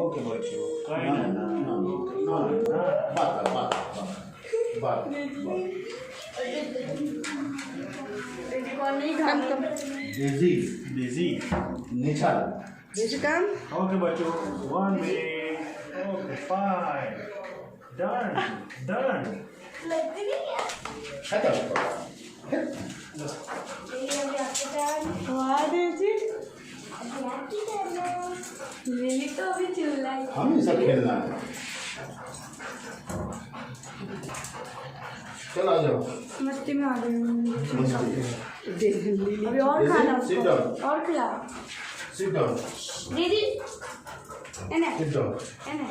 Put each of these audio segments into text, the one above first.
Okay बच्चों बात Daisy Daisy Nishal okay बच्चों 1 minute ओके फाइन डन मेरी तो अभी चिल्ला है। हम ही सब खेलना है। चल आ जाओ मस्ती में आ गई हूँ। मस्ती अभी और खाना sit उसको। down और खिला sit down दीदी एने sit down एने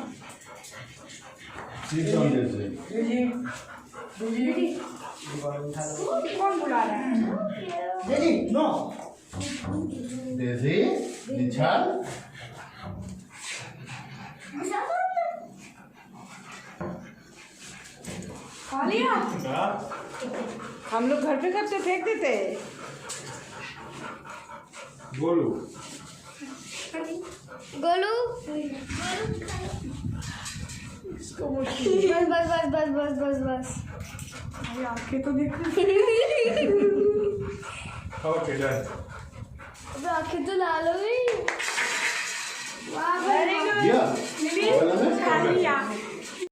sit down डेजी दीदी कौन बुला रहा है? डेजी नो डेजी निशाल खा लिया? हम लोग घर पे करते फेंक देते। गोलू गोलू इसको बस बस बस बस बस बस बस अरे आंखें तो देखो। ओके डन अबे आंखें तो लाल हो गई। वाह वेरी गुड या मिली वाला में खाली आंखें